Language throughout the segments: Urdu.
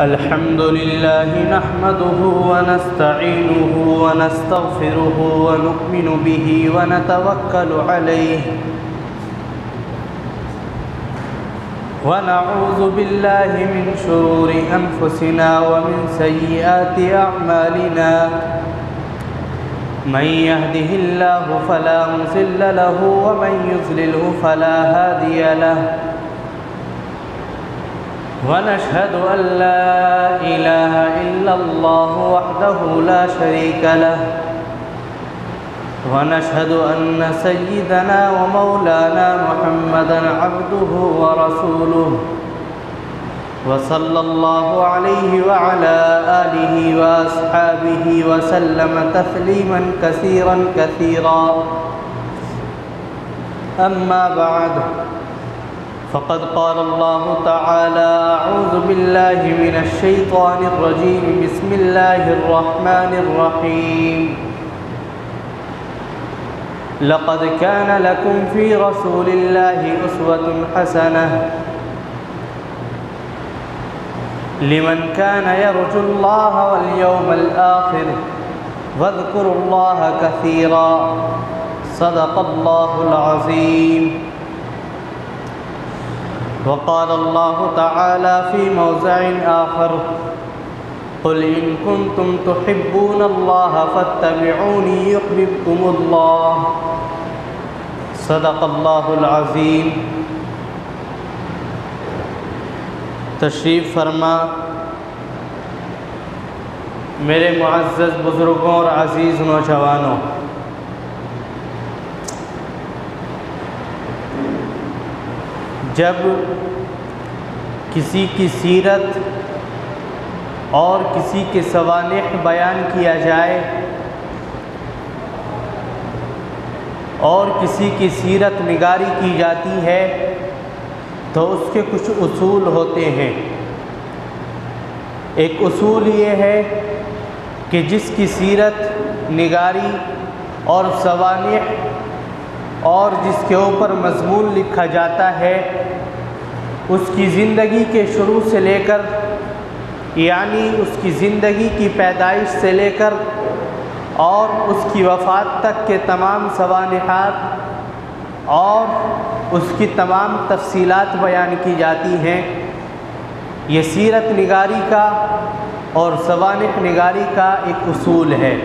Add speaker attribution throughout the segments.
Speaker 1: الحمد لله نحمده ونستعينه ونستغفره ونؤمن به ونتوكل عليه ونعوذ بالله من شرور أنفسنا ومن سيئات أعمالنا من يهده الله فلا مضل له ومن يضلله فلا هادي له ونشهد أن لا إله إلا الله وحده لا شريك له ونشهد أن سيدنا ومولانا محمدًا عبده ورسوله وصلى الله عليه وعلى آله وأصحابه وسلم تسليمًا كثيرًا كثيرًا أما بعد فقد قال الله تعالى أعوذ بالله من الشيطان الرجيم بسم الله الرحمن الرحيم لقد كان لكم في رسول الله أسوة حسنة لمن كان يرجو الله واليوم الآخر واذكروا الله كثيرا صدق الله العظيم وقال الله تعالى في موضع آخر قل إن كنتم تحبون الله فاتبعوني يحببكم الله صدق الله العظيم تشریف فرما میرے معزز بزرگوں اور عزیز نوجوانوں، جب کسی کی سیرت اور کسی کے سوانح بیان کیا جائے اور کسی کی سیرت نگاری کی جاتی ہے تو اس کے کچھ اصول ہوتے ہیں۔ ایک اصول یہ ہے کہ جس کی سیرت نگاری اور سوانح اور جس کے اوپر مضمون لکھا جاتا ہے اس کی زندگی کے شروع سے لے کر، یعنی اس کی زندگی کی پیدائش سے لے کر اور اس کی وفات تک کے تمام سوانحات اور اس کی تمام تفصیلات بیان کی جاتی ہیں۔ یہ سیرت نگاری کا اور سوانح نگاری کا ایک اصول ہے۔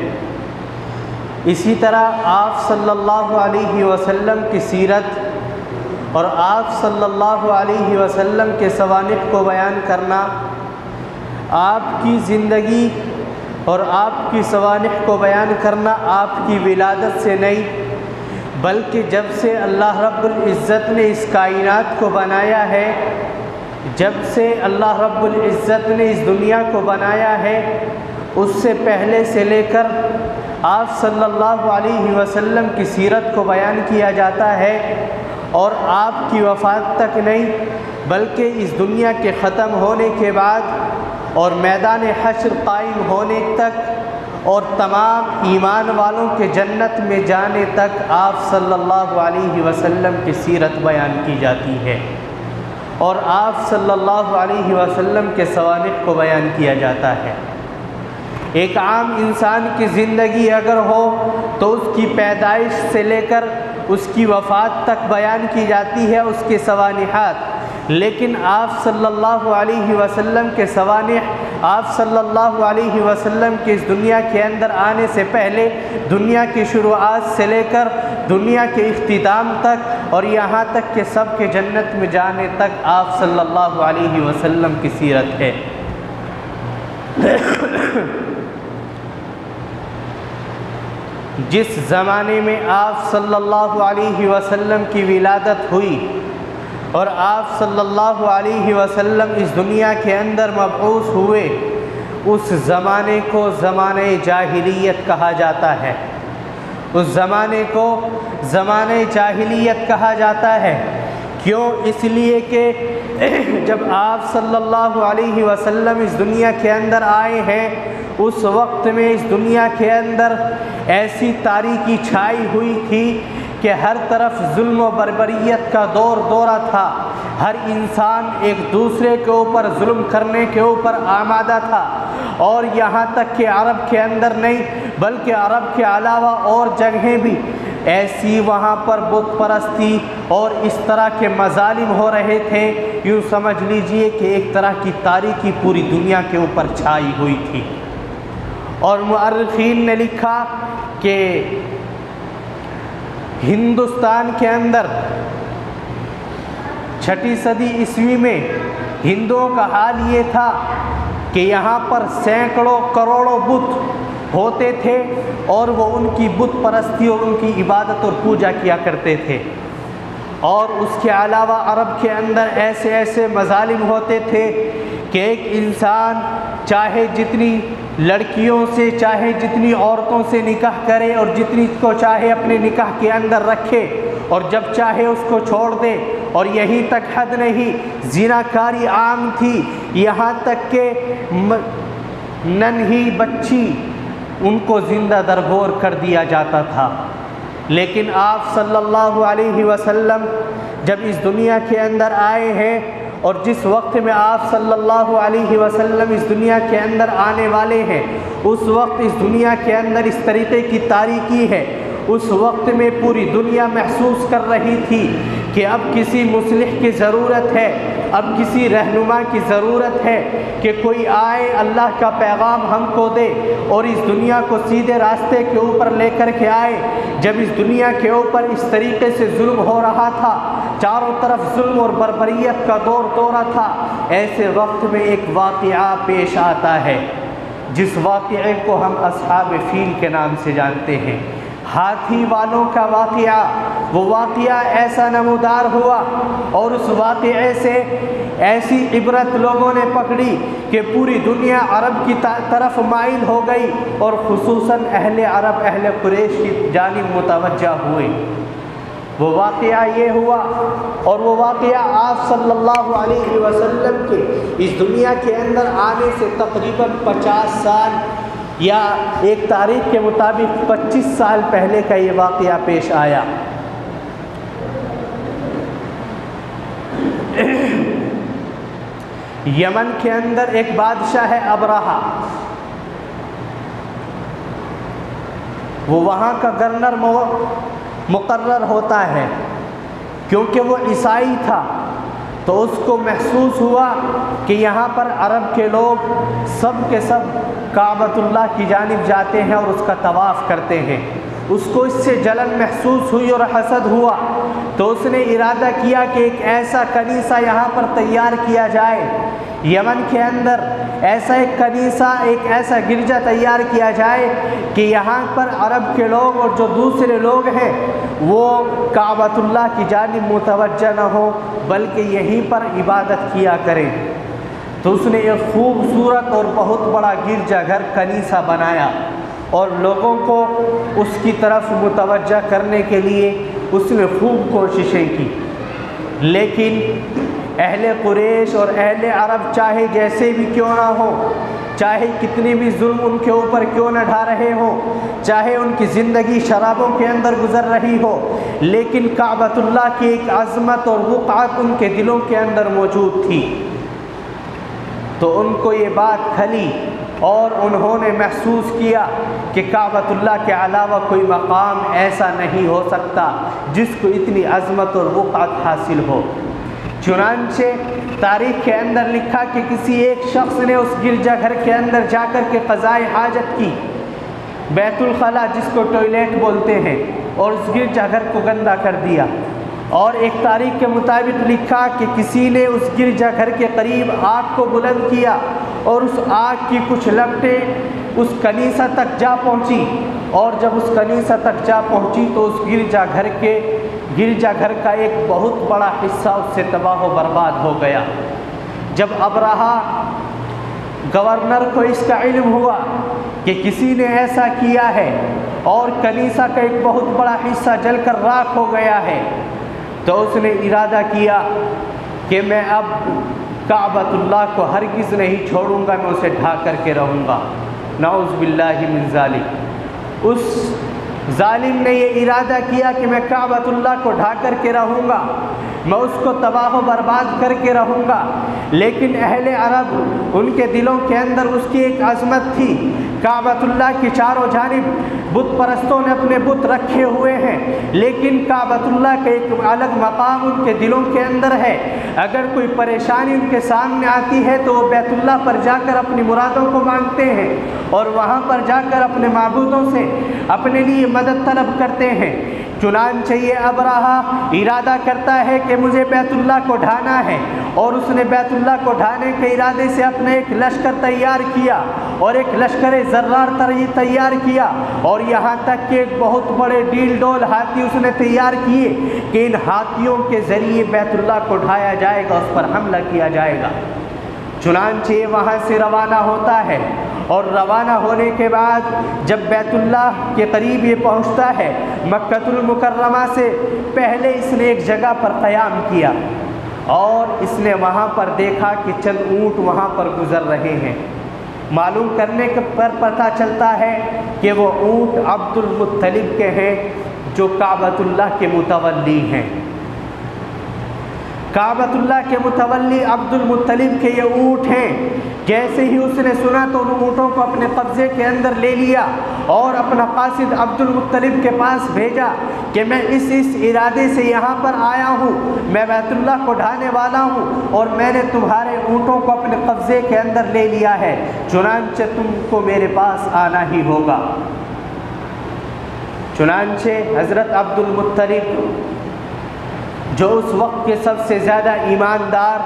Speaker 1: اسی طرح آپ صلی اللہ علیہ وسلم کی سیرت اور آپ صلی اللہ علیہ وسلم کے سوانح کو بیان کرنا آپ کی زندگی اور آپ کی سوانح کو بیان کرنا آپ کی ولادت سے نہیں، بلکہ جب سے اللہ رب العزت نے اس کائنات کو بنایا ہے، جب سے اللہ رب العزت نے اس دنیا کو بنایا ہے، اس سے پہلے سے لے کر آپ صلی اللہ علیہ وسلم کی سیرت کو بیان کیا جاتا ہے، اور آپ کی وفات تک نہیں بلکہ اس دنیا کے ختم ہونے کے بعد اور میدان حشر قائم ہونے تک اور تمام ایمان والوں کے جنت میں جانے تک آپ صلی اللہ علیہ وسلم کی سیرت بیان کی جاتی ہے اور آپ صلی اللہ علیہ وسلم کے سوانح کو بیان کیا جاتا ہے۔ ایک عام انسان کی زندگی اگر ہو تو اس کی پیدائش سے لے کر اس کی وفات تک بیان کی جاتی ہے اس کے سوانحات، لیکن آپ صلی اللہ علیہ وسلم کے سوانح آپ صلی اللہ علیہ وسلم کے اس دنیا کے اندر آنے سے پہلے دنیا کی شروعات سے لے کر دنیا کے اختتام تک اور یہاں تک کہ سب کے جنت میں جانے تک آپ صلی اللہ علیہ وسلم کی سیرت ہے۔ جس زمانے میں آپ صلی اللہ علیہ وسلم کی ولادت ہوئی اور آپ صلی اللہ علیہ وسلم اس دنیا کے اندر مبعوث ہوئے، اس زمانے کو زمانہ جاہلیت کہا جاتا ہے۔ اس زمانے کو زمانہ جاہلیت کہا جاتا ہے۔ کیوں؟ اس لیے کہ جب آپ صلی اللہ علیہ وسلم اس دنیا کے اندر آئے ہیں اس وقت میں اس دنیا کے اندر ایسی تاریکی چھائی ہوئی تھی کہ ہر طرف ظلم و بربریت کا دورہ تھا، ہر انسان ایک دوسرے کے اوپر ظلم کرنے کے اوپر آمادہ تھا، اور یہاں تک کہ عرب کے اندر نہیں بلکہ عرب کے علاوہ اور جگہیں بھی ایسی وہاں پر بت پرستی اور اس طرح کے مظالم ہو رہے تھے، یوں سمجھ لیجئے کہ ایک طرح کی تاریکی پوری دنیا کے اوپر چھائی ہوئی تھی۔ اور مؤرخین نے لکھا کہ ہندوستان کے اندر 6 صدی عیسوی میں ہندوؤں کا حال یہ تھا کہ یہاں پر سینکڑوں کروڑوں بت ہوتے تھے، اور وہ ان کی بت پرستی اور ان کی عبادت اور پوجا کیا کرتے تھے۔ اور اس کے علاوہ عرب کے اندر ایسے ایسے مظالم ہوتے تھے کہ ایک انسان چاہے جتنی لڑکیوں سے چاہے جتنی عورتوں سے نکاح کرے اور جتنی کو چاہے اپنے نکاح کے اندر رکھے اور جب چاہے اس کو چھوڑ دے، اور یہیں تک حد نہیں، زناکاری عام تھی، یہاں تک کہ ننھی بچی ان کو زندہ درگور کر دیا جاتا تھا۔ لیکن آپ صلی اللہ علیہ وسلم جب اس دنیا کے اندر آئے ہیں، اور جس وقت میں آپ صلی اللہ علیہ وسلم اس دنیا کے اندر آنے والے ہیں، اس وقت اس دنیا کے اندر اس طریقے کی تاریکی ہے، اس وقت میں پوری دنیا محسوس کر رہی تھی کہ اب کسی مصلح کی ضرورت ہے، اب کسی رہنما کی ضرورت ہے کہ کوئی آئے اللہ کا پیغام ہم کو دے اور اس دنیا کو سیدھے راستے کے اوپر لے کر کے آئے۔ جب اس دنیا کے اوپر اس طریقے سے ظلم ہو رہا تھا، چاروں طرف ظلم اور بربریت کا دورہ تھا، ایسے وقت میں ایک واقعہ پیش آتا ہے جس واقعے کو ہم اصحاب فیل کے نام سے جانتے ہیں، ہاتھی والوں کا واقعہ۔ وہ واقعہ ایسا نمودار ہوا اور اس واقعے سے ایسی عبرت لوگوں نے پکڑی کہ پوری دنیا عرب کی طرف مائل ہو گئی، اور خصوصاً اہل عرب اہل قریش کی جانب متوجہ ہوئے۔ وہ واقعہ یہ ہوا، اور وہ واقعہ آپ صلی اللہ علیہ وسلم کے اس دنیا کے اندر آنے سے تقریباً 50 سال یا ایک تاریخ کے مطابق 25 سال پہلے کا یہ واقعہ پیش آیا۔ یمن کے اندر ایک بادشاہ ہے ابرہہ، وہ وہاں کا گورنر مقرر ہوتا ہے۔ کیونکہ وہ عیسائی تھا تو اس کو محسوس ہوا کہ یہاں پر عرب کے لوگ سب کے سب کعبۃ اللہ کی جانب جاتے ہیں اور اس کا طواف کرتے ہیں۔ اس کو اس سے جلن محسوس ہوئی اور حسد ہوا، تو اس نے ارادہ کیا کہ ایک ایسا کنیسہ یہاں پر تیار کیا جائے، یمن کے اندر ایسا ایک کنیسہ، ایک ایسا گرجا تیار کیا جائے کہ یہاں پر عرب کے لوگ اور جو دوسرے لوگ ہیں وہ کعبۃ اللہ کی جانب متوجہ نہ ہو بلکہ یہیں پر عبادت کیا کریں۔ تو اس نے ایک خوبصورت اور بہت بڑا گرجا گھر کنیسہ بنایا، اور لوگوں کو اس کی طرف متوجہ کرنے کے لیے اس نے خوب کوششیں کی۔ لیکن اہل قریش اور اہل عرب چاہے جیسے بھی کیوں نہ ہو، چاہے کتنی بھی ظلم ان کے اوپر کیوں نہ ڈھا رہے ہوں، چاہے ان کی زندگی شرابوں کے اندر گزر رہی ہو، لیکن کعبۃ اللہ کی ایک عظمت اور وقعت ان کے دلوں کے اندر موجود تھی۔ تو ان کو یہ بات کھلی اور انہوں نے محسوس کیا کہ کعبۃ اللہ کے علاوہ کوئی مقام ایسا نہیں ہو سکتا جس کو اتنی عظمت اور وقعت حاصل ہو۔ چنانچہ تاریخ کے اندر لکھا کہ کسی ایک شخص نے اس گرجا گھر کے اندر جا کر کے قضائے حاجت کی، بیت الخلاء جس کو ٹوائلٹ بولتے ہیں، اور اس گرجا گھر کو گندا کر دیا۔ اور ایک تاریخ کے مطابق لکھا کہ کسی نے اس گرجا گھر کے قریب آگ کو بلند کیا، اور اس آگ کی کچھ لپٹیں اس کنیسہ تک جا پہنچی، اور جب اس کنیسہ تک جا پہنچی تو اس گرجا گھر کا ایک بہت بڑا حصہ اس سے تباہ و برباد ہو گیا۔ جب ابرہہ گورنر کو اس کا علم ہوا کہ کسی نے ایسا کیا ہے اور کنیسہ کا ایک بہت بڑا حصہ جل کر راکھ ہو گیا ہے، تو اس نے ارادہ کیا کہ میں اب کعبۃ اللہ کو ہرگز نہیں چھوڑوں گا، میں اسے ڈھا کر کے رہوں گا۔ نعوذ باللہ من ذالک۔ اس ظالم نے یہ ارادہ کیا کہ میں کعبۃ اللہ کو ڈھا کر کے رہوں گا، میں اس کو تباہ و برباد کر کے رہوں گا۔ لیکن اہل عرب ان کے دلوں کے اندر اس کی ایک عظمت تھی۔ کعبۃ اللہ کی چاروں جانب بت پرستوں نے اپنے بت رکھے ہوئے ہیں، لیکن کعبۃ اللہ کا ایک الگ مقام ان کے دلوں کے اندر ہے۔ اگر کوئی پریشانی ان کے سامنے آتی ہے تو وہ بیت اللہ پر جا کر اپنی مرادوں کو مانگتے ہیں اور وہاں پر جا کر اپنے معبودوں سے اپنے لیے مدد طلب کرتے ہیں۔ چنانچہ یہ ابرہہ ارادہ کرتا ہے کہ مجھے بیت اللہ کو ڈھانا ہے، اور اس نے بیت اللہ کو ڈھانے کے ارادے سے اپنے ایک لشکر تیار کیا اور ایک لشکر زرار تیار کیا، اور یہاں تک کہ ایک بہت بڑے ڈیل ڈول ہاتھی اس نے تیار کیے کہ ان ہاتھیوں کے ذریعے بیت اللہ کو ڈھایا جائے گا، اس پر حملہ کیا جائے گا۔ چنانچہ وہاں سے روانہ ہوتا ہے، اور روانہ ہونے کے بعد جب بیت اللہ کے قریب یہ پہنچتا ہے، مکہ المکرمہ سے پہلے اس نے ایک جگہ پر قیام کیا، اور اس نے وہاں پر دیکھا کہ چند اونٹ وہاں پر گزر رہے ہیں۔ معلوم کرنے پر پتہ چلتا ہے کہ وہ اونٹ عبد المطلب کے ہیں، جو کعبۃ اللہ کے متولی ہیں۔ کعبۃ اللہ کے متولی عبد المطلب کے یہ اونٹ ہیں۔ جیسے ہی اس نے سنا تو ان اونٹوں کو اپنے قبضے کے اندر لے لیا اور اپنا قاصد عبد المطلب کے پاس بھیجا کہ میں اس ارادے سے یہاں پر آیا ہوں، میں بیت اللہ کو ڈھانے والا ہوں، اور میں نے تمہارے اونٹوں کو اپنے قبضے کے اندر لے لیا ہے، چنانچہ تم کو میرے پاس آنا ہی ہوگا۔ چنانچہ حضرت عبد المطلب، جو اس وقت کے سب سے زیادہ ایماندار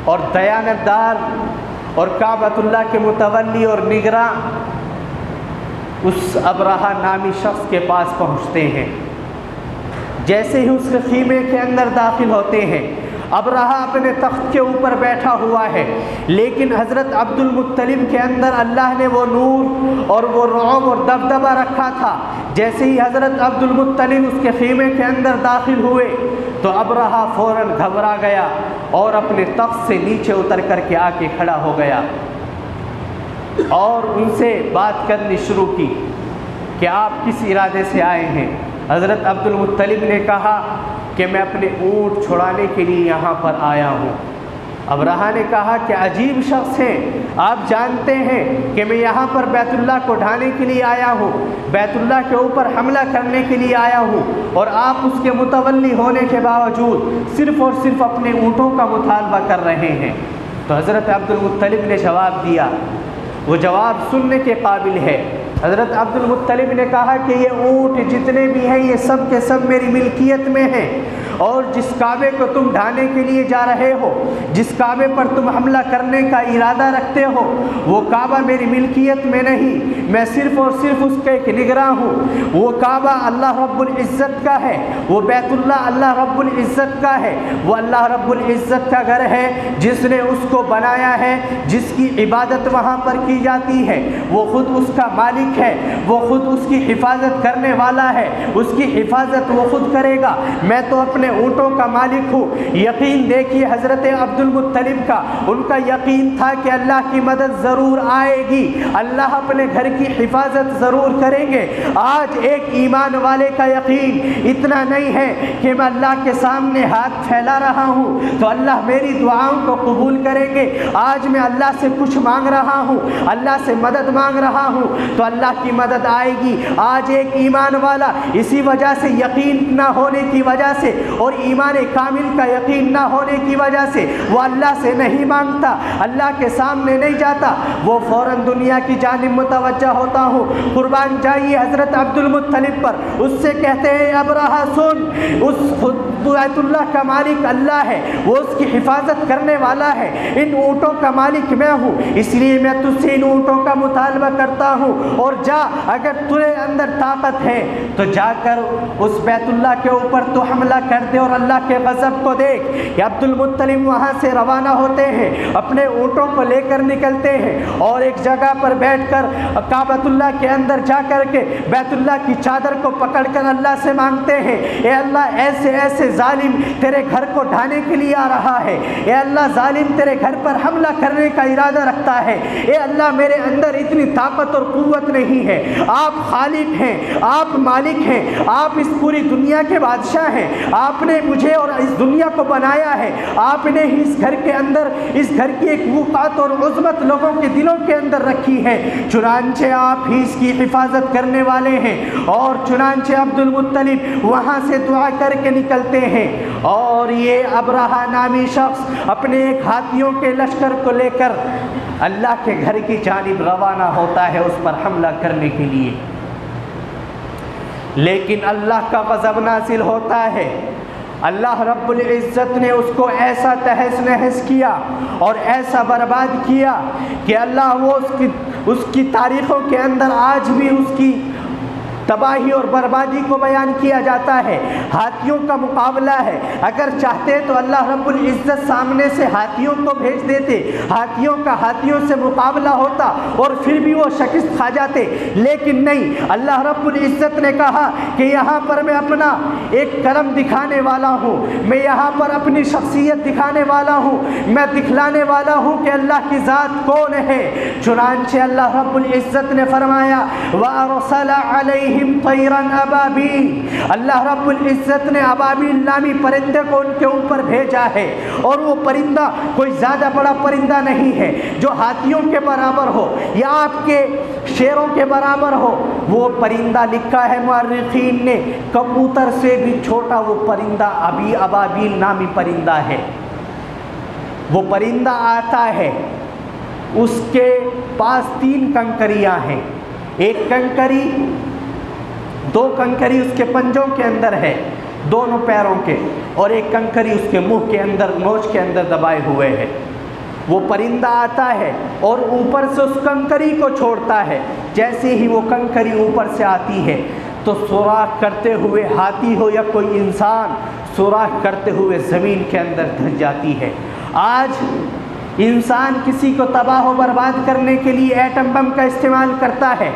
Speaker 1: اور دیانتدار اور کعبۃ اللہ کے متولی اور نگراں، اس ابرہہ نامی شخص کے پاس پہنچتے ہیں۔ جیسے ہی اس کے خیمے کے اندر داخل ہوتے ہیں، ابرہہ اپنے تخت کے اوپر بیٹھا ہوا ہے، لیکن حضرت عبد المطلب کے اندر اللہ نے وہ نور اور وہ رعب اور دبدبہ رکھا تھا۔ جیسے ہی حضرت عبد المطلب اس کے خیمے کے اندر داخل ہوئے تو ابرہہ فوراً گھبرا گیا اور اپنے تخت سے نیچے اتر کر کے آ کے کھڑا ہو گیا اور ان سے بات کرنی شروع کی کہ آپ کس ارادے سے آئے ہیں۔ حضرت عبد المطلب نے کہا کہ میں اپنے اونٹ چھڑانے کے لیے یہاں پر آیا ہوں۔ ابرہہ نے کہا کہ عجیب شخص ہیں، آپ جانتے ہیں کہ میں یہاں پر بیت اللہ کو ڈھانے کے لیے آیا ہوں، بیت اللہ کے اوپر حملہ کرنے کے لیے آیا ہوں، اور آپ اس کے متولی ہونے کے باوجود صرف اور صرف اپنے اونٹوں کا مطالبہ کر رہے ہیں۔ تو حضرت عبد المطلب نے جواب دیا، وہ جواب سننے کے قابل ہے۔ حضرت عبد المطلب نے کہا کہ یہ اونٹ جتنے بھی ہیں یہ سب کے سب میری ملکیت میں ہیں، اور جس کعبے کو تم ڈھانے کے لیے جا رہے ہو، جس کعبے پر تم حملہ کرنے کا ارادہ رکھتے ہو، وہ کعبہ میری ملکیت میں نہیں، میں صرف اور صرف اس کا ایک نگراں ہوں۔ وہ کعبہ اللہ رب العزت کا ہے، وہ بیت اللہ اللہ رب العزت کا ہے، وہ اللہ رب العزت کا گھر ہے جس نے اس کو بنایا ہے، جس کی عبادت وہاں پر کی جاتی ہے، وہ خود اس کا مالک ہے، وہ خود اس کی حفاظت کرنے والا ہے، اس کی حفاظت وہ خود کرے گا، میں تو اپنے اونٹوں کا مالک ہوں۔ یقین دیکھیے حضرت عبد المطلب کا، ان کا یقین تھا کہ اللہ کی مدد ضرور آئے گی، اللہ اپنے گھر کی حفاظت ضرور کریں گے۔ آج ایک ایمان والے کا یقین اتنا نہیں ہے کہ میں اللہ کے سامنے ہاتھ پھیلا رہا ہوں تو اللہ میری دعاؤں کو قبول کریں گے، آج میں اللہ سے کچھ مانگ رہا ہوں، اللہ سے مدد مانگ رہا ہوں تو اللہ کی مدد آئے گی۔ آج ایک ایمان والا اسی وجہ سے، یقین نہ ہونے کی وجہ سے اور ایمان کامل کا یقین نہ ہونے کی وجہ سے وہ اللہ سے نہیں مانگتا، اللہ کے سامنے نہیں جاتا، وہ فوراً دنیا کی جانب متوجہ ہوتا ہوں۔ قربان جائیے حضرت عبد المطلب پر، اس سے کہتے ہیں ابرہہ سن، اس بیت اللہ کا مالک اللہ ہے، وہ اس کی حفاظت کرنے والا ہے، ان اونٹوں کا مالک میں ہوں، اس لیے میں تجھ سے ان اونٹوں کا مطالبہ کرتا ہوں، اور جا، اگر تجھے اندر طاقت ہے تو جا کر اس بیت اللہ کے اوپر تو حملہ کر دے اور اللہ کے غضب کو دیکھ۔ یہ عبد المطلب وہاں سے روانہ ہوتے ہیں، اپنے اونٹوں کو لے کر نکلتے ہیں اور ایک جگہ پر بیٹھ کر کعبۃ اللہ کے اندر جا کر کے بیت اللہ کی چادر کو پکڑ کر اللہ سے مانگتے ہیں، اے اللہ ایسے ایسے ظالم تیرے گھر کو ڈھانے کے لیے آ رہا ہے، اے اللہ ظالم تیرے گھر پر حملہ کرنے کا ارادہ رکھتا ہے، اے اللہ میرے اندر اتنی طاقت اور قوت نہیں ہے، آپ خالق ہیں، آپ مالک ہیں، آپ اس پوری دنیا کے بادشاہ ہیں، آپ آپ نے مجھے اور اس دنیا کو بنایا ہے، آپ نے ہی اس گھر کے اندر اس گھر کی ایک وقار اور عظمت لوگوں کے دلوں کے اندر رکھی ہے، چنانچہ آپ ہی اس کی حفاظت کرنے والے ہیں۔ اور چنانچہ عبد المطلب وہاں سے دعا کر کے نکلتے ہیں، اور یہ ابرہہ نامی شخص اپنے ایک ہاتھیوں کے لشکر کو لے کر اللہ کے گھر کی جانب روانہ ہوتا ہے اس پر حملہ کرنے کے لیے، لیکن اللہ کا غضب نازل ہوتا ہے۔ اللہ رب العزت نے اس کو ایسا تہس نہس کیا اور ایسا برباد کیا کہ اللہ وہ اس کی تاریخوں کے اندر آج بھی اس کی تباہی اور بربادی کو بیان کیا جاتا ہے۔ ہاتھیوں کا مقابلہ ہے، اگر چاہتے تو اللہ رب العزت سامنے سے ہاتھیوں کو بھیج دیتے، ہاتھیوں کا ہاتھیوں سے مقابلہ ہوتا اور پھر بھی وہ شکست کھا جاتے، لیکن نہیں، اللہ رب العزت نے کہا کہ یہاں پر میں اپنا ایک کرم دکھانے والا ہوں، میں یہاں پر اپنی شخصیت دکھانے والا ہوں، میں دکھلانے والا ہوں کہ اللہ کی ذات کون ہے۔ چنانچہ اللہ رب العزت نے فرمایا وَأَرْسَلَ عَلَيْهِمْ طَيْرًا أَبَابِيلَ، اللہ رب العزت نے ابابیل نامی پرندے کو ان کے اوپر بھیجا ہے، اور وہ پرندہ کوئی زیادہ بڑا پرندہ نہیں ہے جو ہاتھیوں کے برابر ہو یا آپ کے شیروں کے برابر ہو، وہ پرندہ لکھا ہے مورخین نے کبوتر سے بھی چھوٹا وہ پرندہ ابابیل نامی پرندہ ہے۔ وہ پرندہ آتا ہے، اس کے پاس 3 کنکریاں ہیں، ایک کنکری 2 کنکری اس کے پنجوں کے اندر ہے دونوں پیروں کے، اور ایک کنکری اس کے منہ کے اندر نوچ کے اندر دبائے ہوئے ہے۔ وہ پرندہ آتا ہے اور اوپر سے اس کنکری کو چھوڑتا ہے، جیسے ہی وہ کنکری اوپر سے آتی ہے تو سوراخ کرتے ہوئے ہاتھی ہو یا کوئی انسان سوراخ کرتے ہوئے زمین کے اندر دھس جاتی ہے۔ آج انسان کسی کو تباہ و برباد کرنے کے لیے ایٹم بم کا استعمال کرتا ہے،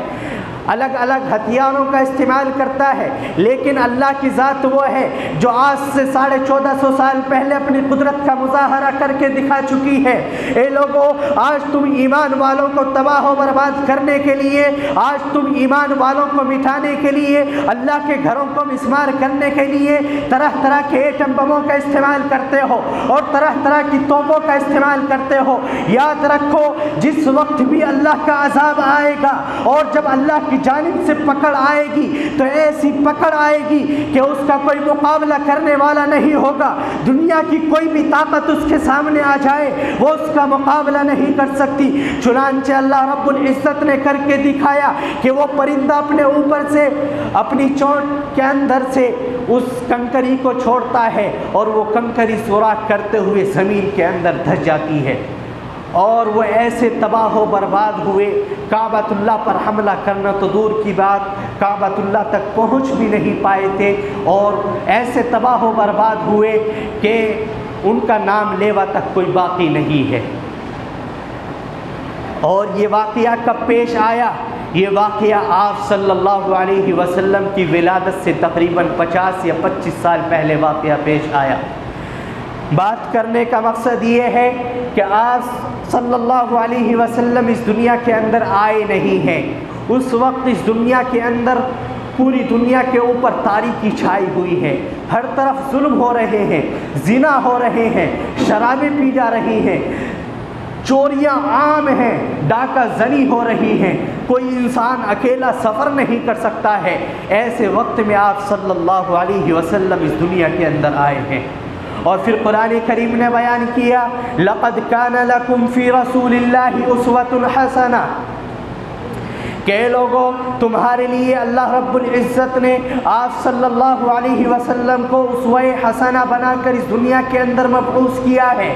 Speaker 1: الگ الگ ہتھیاروں کا استعمال کرتا ہے، لیکن اللہ کی ذات وہ ہے جو آج سے 1450 سال پہلے اپنی قدرت کا مظاہرہ کر کے دکھا چکی ہے۔ اے لوگوں، آج تم ایمان والوں کو تباہ و برباد کرنے کے لیے، آج تم ایمان والوں کو مٹانے کے لیے، اللہ کے گھروں کو مسمار کرنے کے لیے طرح طرح کے ایٹم بموں کا استعمال کرتے ہو اور طرح طرح کی توپوں کا استعمال کرتے ہو۔ یاد رکھو، جس وقت بھی اللہ کا عذاب آئے گا اور جب اللہ کی جانب سے پکڑ آئے گی تو ایسی پکڑ آئے گی کہ اس کا کوئی مقابلہ کرنے والا نہیں ہوگا۔ دنیا کی کوئی بھی طاقت اس کے سامنے آ جائے وہ اس کا مقابلہ نہیں کر سکتی۔ چنانچہ اللہ رب العزت نے کر کے دکھایا کہ وہ پرندہ اپنے اوپر سے اپنی چونچ کے اندر سے اس کنکری کو چھوڑتا ہے اور وہ کنکری سوراخ کرتے ہوئے زمین کے اندر دھس جاتی ہے، اور وہ ایسے تباہ و برباد ہوئے، کعبۃ اللہ پر حملہ کرنا تو دور کی بات، کعبۃ اللہ تک پہنچ بھی نہیں پائے تھے، اور ایسے تباہ و برباد ہوئے کہ ان کا نام لیوا تک کوئی باقی نہیں ہے۔ اور یہ واقعہ کب پیش آیا؟ یہ واقعہ آپ صلی اللہ علیہ وسلم کی ولادت سے تقریباً 50 یا 25 سال پہلے واقعہ پیش آیا۔ بات کرنے کا مقصد یہ ہے کہ آپ صلی اللہ علیہ وسلم اس دنیا کے اندر آئے نہیں ہیں، اس وقت اس دنیا کے اندر پوری دنیا کے اوپر تاریکی چھائی ہوئی ہے، ہر طرف ظلم ہو رہے ہیں، زنا ہو رہے ہیں، شرابیں پی جا رہی ہیں، چوریاں عام ہیں، ڈاکہ زنی ہو رہی ہیں، کوئی انسان اکیلا سفر نہیں کر سکتا ہے۔ ایسے وقت میں آپ صلی اللہ علیہ وسلم اس دنیا کے اندر آئے ہیں، اور پھر قرآن کریم نے بیان کیا لَقَدْ كَانَ لَكُمْ فِي رَسُولِ اللَّهِ أُسْوَةٌ حَسَنَةٌ، کہ لوگوں تمہارے لیے اللہ رب العزت نے آپ صلی اللہ علیہ وسلم کو اسوہ حسنہ بنا کر اس دنیا کے اندر مبعوث کیا ہے۔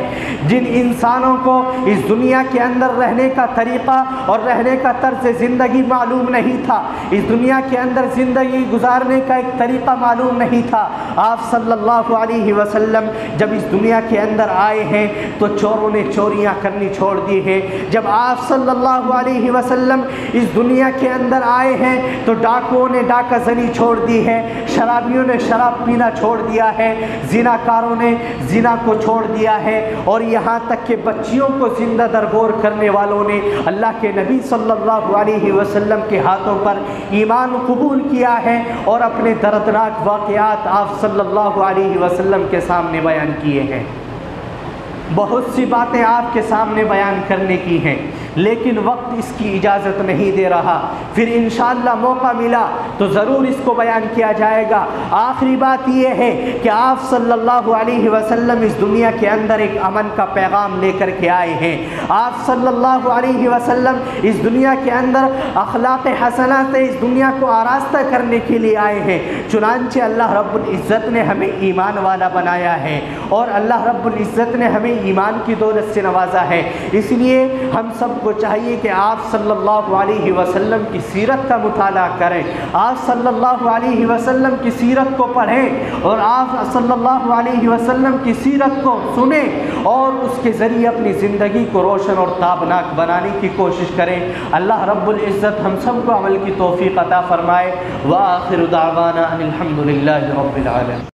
Speaker 1: جن انسانوں کو اس دنیا کے اندر رہنے کا طریقہ اور رہنے کا طرز زندگی معلوم نہیں تھا، اس دنیا کے اندر زندگی گزارنے کا ایک طریقہ معلوم نہیں تھا، آپ صلی اللہ علیہ وسلم جب اس دنیا کے اندر آئے ہیں تو چوروں نے چوریاں کرنی چھوڑ دی ہیں۔ جب آپ صلی اللہ علیہ وسلم اس دنیا دنیا کے اندر آئے ہیں تو ڈاکوؤں نے ڈاکہ زنی چھوڑ دی ہے، شرابیوں نے شراب پینا چھوڑ دیا ہے، زنا کاروں نے زنا کو چھوڑ دیا ہے، اور یہاں تک کہ بچیوں کو زندہ درگور کرنے والوں نے اللہ کے نبی صلی اللہ علیہ وسلم کے ہاتھوں پر ایمان قبول کیا ہے اور اپنے دردناک واقعات آپ صلی اللہ علیہ وسلم کے سامنے بیان کیے ہیں۔ بہت سی باتیں آپ کے سامنے بیان کرنے کی ہیں، لیکن وقت اس کی اجازت نہیں دے رہا، پھر انشاءاللہ موقع ملا تو ضرور اس کو بیان کیا جائے گا۔ آخری بات یہ ہے کہ آپ صلی اللہ علیہ وسلم اس دنیا کے اندر ایک امن کا پیغام لے کر کے آئے ہیں۔ آپ صلی اللہ علیہ وسلم اس دنیا کے اندر اخلاق حسنہ سے اس دنیا کو آراستہ کرنے کے لیے آئے ہیں، چنانچہ اللہ رب العزت نے ہمیں ایمان والا بنایا ہے، اور اللہ رب العزت نے ہمیں ایمان کی دولت سے نوازا ہے۔ اس لیے ہم سب کو چاہیے کہ آپ صلی اللہ علیہ وسلم کی سیرت کا مطالعہ کریں، آپ صلی اللہ علیہ وسلم کی سیرت کو پڑھیں، اور آپ صلی اللہ علیہ وسلم کی سیرت کو سنیں، اور اس کے ذریعے اپنی زندگی کو روشن اور تابناک بنانے کی کوشش کریں۔ اللہ رب العزت ہم سب کو عمل کی توفیق عطا فرمائے۔ وآخر دعوانا ان الحمد للہ رب العالمین۔